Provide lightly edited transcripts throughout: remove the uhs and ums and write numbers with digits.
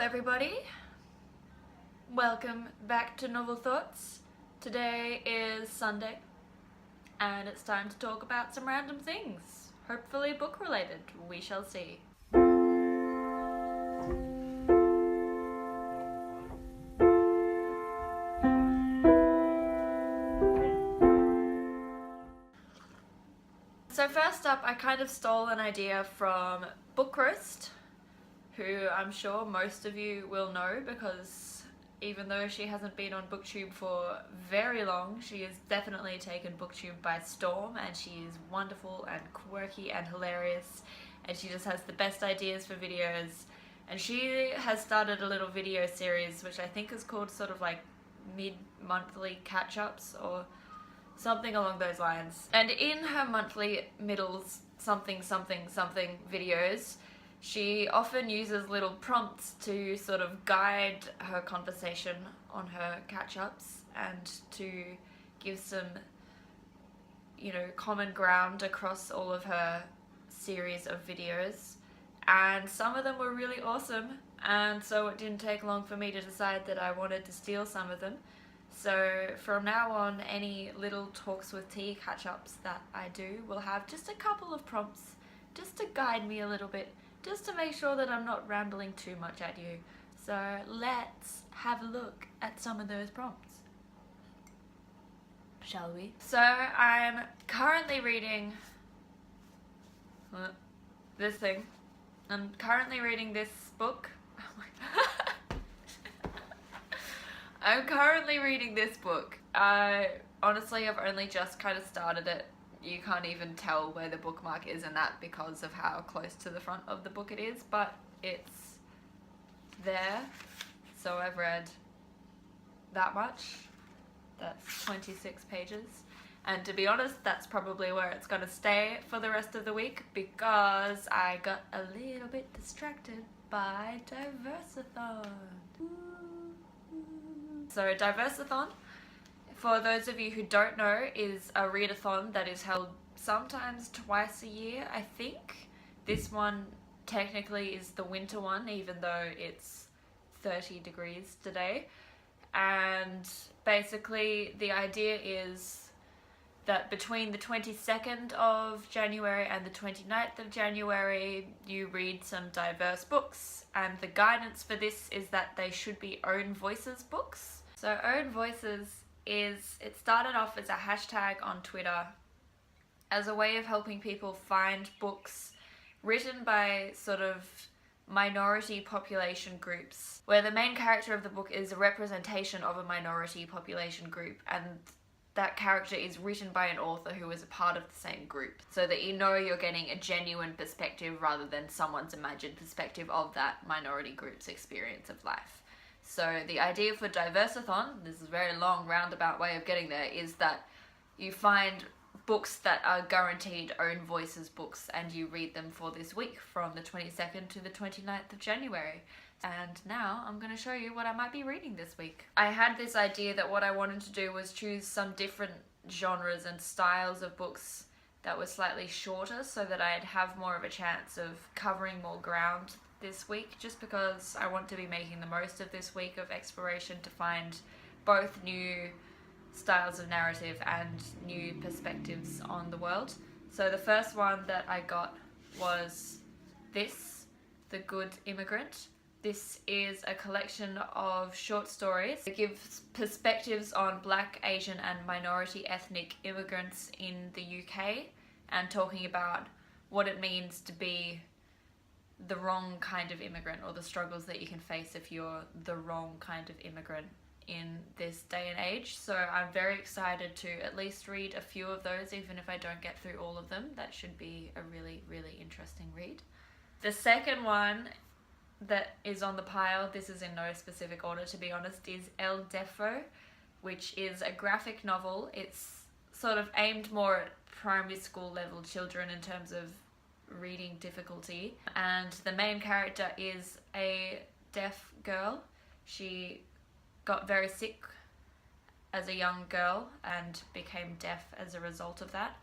everybody, welcome back to Novel Thoughts. Today is Sunday and it's time to talk about some random things, hopefully book related, we shall see. So first up, I kind of stole an idea from Book Roast, who I'm sure most of you will know because even though she hasn't been on BookTube for very long, she has definitely taken BookTube by storm, and she is wonderful and quirky and hilarious, and she just has the best ideas for videos. And she has started a little video series which I think is called sort of like mid-monthly catch-ups or something along those lines. And in her monthly middles something videos, she often uses little prompts to sort of guide her conversation on her catch-ups and to give some, common ground across all of her series of videos. And some of them were really awesome, and so it didn't take long for me to decide that I wanted to steal some of them. So from now on, any little Talks with Tea catch-ups that I do will have just a couple of prompts just to guide me a little bit, just to make sure that I'm not rambling too much at you. So let's have a look at some of those prompts, shall we? So I'm currently reading this thing. I'm currently reading this book. I'm currently reading this book. Honestly, I've only just kind of started it. You can't even tell where the bookmark is in that because of how close to the front of the book it is, but it's there. So I've read that much. That's 26 pages. And to be honest, that's probably where it's going to stay for the rest of the week because I got a little bit distracted by DiverseAthon. So DiverseAthon, for those of you who don't know, is a readathon that is held sometimes twice a year, I think. This one technically is the winter one, even though it's 30 degrees today. And basically the idea is that between the 22nd of January and the 29th of January, you read some diverse books. And the guidance for this is that they should be own voices books. So own voices it started off as a hashtag on Twitter as a way of helping people find books written by sort of minority population groups, where the main character of the book is a representation of a minority population group, and that character is written by an author who is a part of the same group, so that you're getting a genuine perspective rather than someone's imagined perspective of that minority group's experience of life. So the idea for DiverseAthon, this is a very long roundabout way of getting there, is that you find books that are guaranteed own voices books and you read them for this week from the 22nd to the 29th of January. And now I'm going to show you what I might be reading this week. I had this idea that what I wanted to do was choose some different genres and styles of books that were slightly shorter so that I'd have more of a chance of covering more ground this week, just because I want to be making the most of this week of exploration to find both new styles of narrative and new perspectives on the world. So the first one that I got was this, The Good Immigrant. This is a collection of short stories. It gives perspectives on Black, Asian and minority ethnic immigrants in the UK and talking about what it means to be the wrong kind of immigrant, or the struggles that you can face if you're the wrong kind of immigrant in this day and age. So I'm very excited to at least read a few of those, even if I don't get through all of them. That should be a really, really interesting read. The second one that is on the pile, this is in no specific order to be honest, is El Defo, which is a graphic novel. It's sort of aimed more at primary school level children in terms of reading difficulty, and the main character is a deaf girl. She got very sick as a young girl and became deaf as a result of that,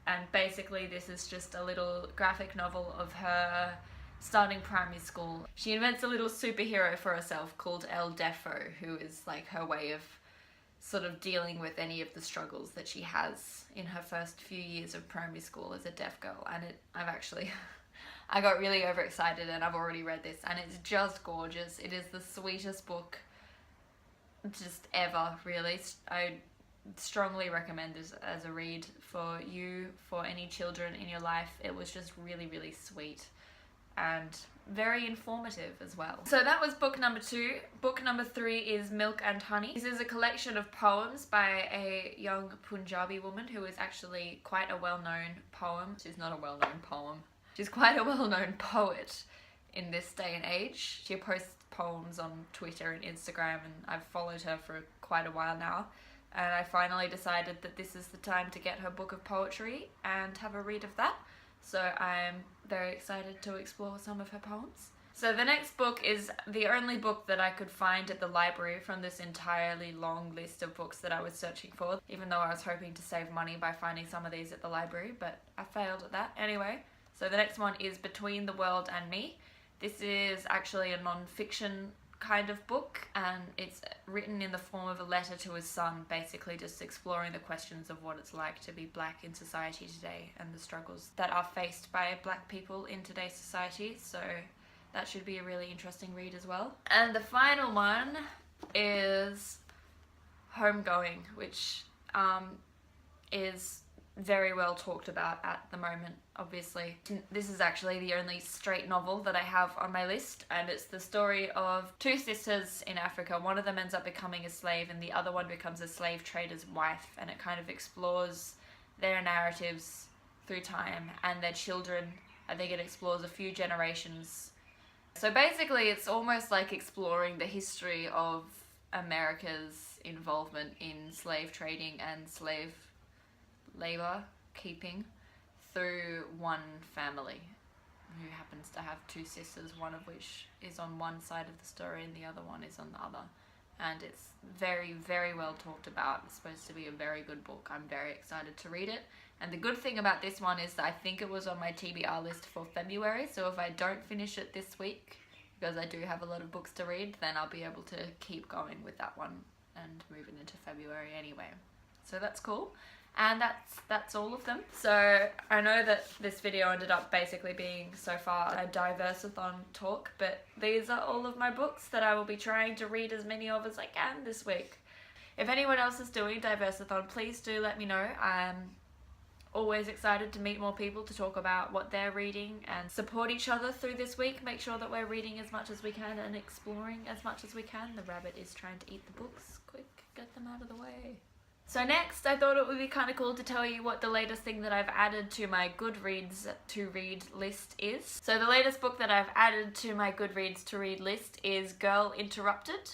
and basically this is just a little graphic novel of her starting primary school. She invents a little superhero for herself called El Defo, who is like her way of sort of dealing with any of the struggles that she has in her first few years of primary school as a deaf girl. And I got really overexcited, and I've already read this, and it's just gorgeous. It is the sweetest book just ever, really. I strongly recommend this as a read for you, for any children in your life. It was just really, really sweet and very informative as well. So that was book number 2. Book number 3 is Milk and Honey. This is a collection of poems by a young Punjabi woman who is actually quite a well-known poem. She's not a well-known poem. She's quite a well-known poet in this day and age. She posts poems on Twitter and Instagram, and I've followed her for quite a while now. And I finally decided that this is the time to get her book of poetry and have a read of that. So I'm very excited to explore some of her poems. So the next book is the only book that I could find at the library from this entirely long list of books that I was searching for, even though I was hoping to save money by finding some of these at the library, but I failed at that. Anyway, so the next one is Between the World and Me. This is actually a non-fiction kind of book, and it's written in the form of a letter to his son, basically just exploring the questions of what it's like to be black in society today and the struggles that are faced by black people in today's society. So that should be a really interesting read as well. And the final one is Homegoing, which is very well talked about at the moment, obviously. This is actually the only straight novel that I have on my list, and it's the story of two sisters in Africa. One of them ends up becoming a slave and the other one becomes a slave trader's wife, and it kind of explores their narratives through time and their children. I think it explores a few generations. So basically it's almost like exploring the history of America's involvement in slave trading and slave labor keeping through one family who happens to have two sisters, one of which is on one side of the story and the other one is on the other. And it's very, very well talked about. It's supposed to be a very good book. I'm very excited to read it. And the good thing about this one is that I think it was on my TBR list for February, so if I don't finish it this week, because I do have a lot of books to read, then I'll be able to keep going with that one and move it into February anyway. So that's cool. And that's all of them. So I know that this video ended up basically being so far a DiverseAthon talk, but these are all of my books that I will be trying to read as many of as I can this week. If anyone else is doing DiverseAthon, please do let me know. I'm always excited to meet more people to talk about what they're reading and support each other through this week. Make sure that we're reading as much as we can and exploring as much as we can. The rabbit is trying to eat the books. Quick, get them out of the way. So next, I thought it would be kind of cool to tell you what the latest thing that I've added to my Goodreads to read list is. So the latest book that I've added to my Goodreads to read list is Girl Interrupted.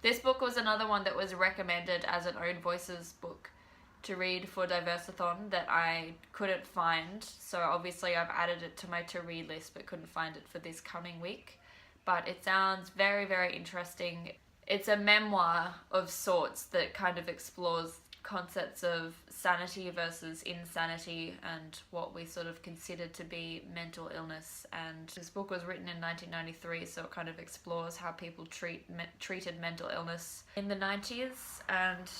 This book was another one that was recommended as an Own Voices book to read for DiverseAthon that I couldn't find. So obviously I've added it to my to read list but couldn't find it for this coming week. But it sounds very, very interesting. It's a memoir of sorts that kind of explores concepts of sanity versus insanity and what we sort of consider to be mental illness. And this book was written in 1993, so it kind of explores how people treated mental illness in the 90s and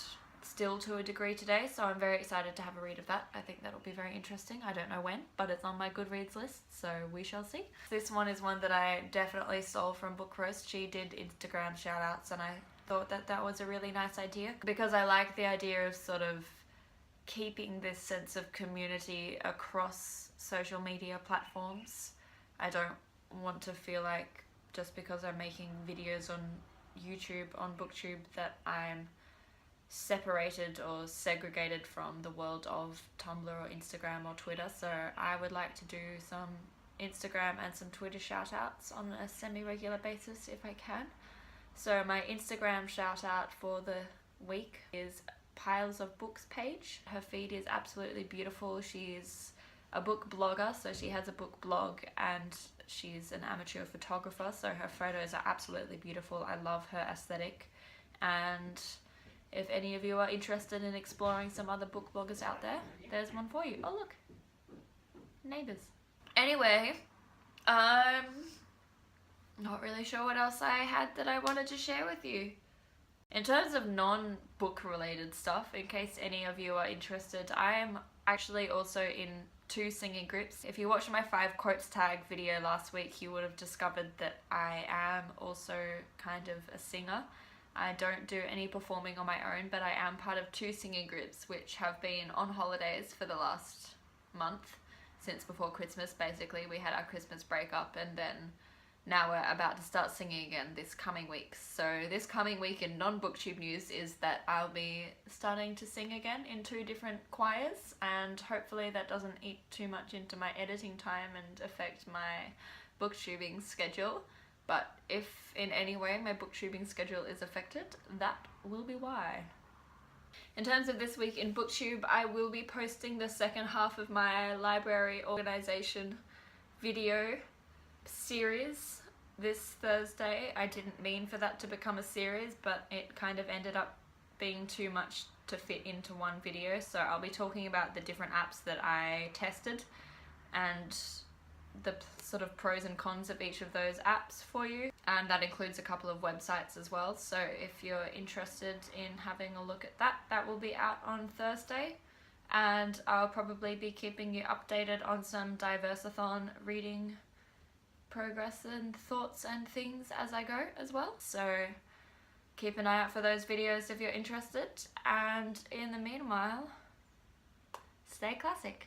still to a degree today. So I'm very excited to have a read of that. I think that'll be very interesting. I don't know when, but it's on my Goodreads list, so we shall see. This one is one that I definitely stole from Book Roast. She did Instagram shoutouts, and I thought that that was a really nice idea because I like the idea of sort of keeping this sense of community across social media platforms. I don't want to feel like just because I'm making videos on YouTube, on BookTube, that I'm separated or segregated from the world of Tumblr or Instagram or Twitter. So I would like to do some Instagram and some Twitter shoutouts on a semi-regular basis if I can. So my Instagram shout out for the week is Piles of Books page. Her feed is absolutely beautiful. She's a book blogger, so she has a book blog, and she's an amateur photographer, so her photos are absolutely beautiful. I love her aesthetic. And if any of you are interested in exploring some other book bloggers out there, there's one for you. Oh look, neighbours. Anyway, I'm not really sure what else I had that I wanted to share with you. In terms of non-book related stuff, in case any of you are interested, I am actually also in 2 singing groups. If you watched my 5 quotes tag video last week, you would have discovered that I am also kind of a singer. I don't do any performing on my own, but I am part of 2 singing groups which have been on holidays for the last month, since before Christmas. Basically, we had our Christmas breakup, and then now we're about to start singing again this coming week. So this coming week in non-booktube news is that I'll be starting to sing again in 2 different choirs, and hopefully that doesn't eat too much into my editing time and affect my booktubing schedule. But if in any way my booktubing schedule is affected, that will be why. In terms of this week in booktube, I will be posting the second half of my library organisation video series this Thursday. I didn't mean for that to become a series, but it kind of ended up being too much to fit into one video, so I'll be talking about the different apps that I tested and the sort of pros and cons of each of those apps for you, and that includes a couple of websites as well. So if you're interested in having a look at that, that will be out on Thursday, and I'll probably be keeping you updated on some DiverseAthon reading progress and thoughts and things as I go as well. So keep an eye out for those videos if you're interested, and in the meanwhile, stay classic.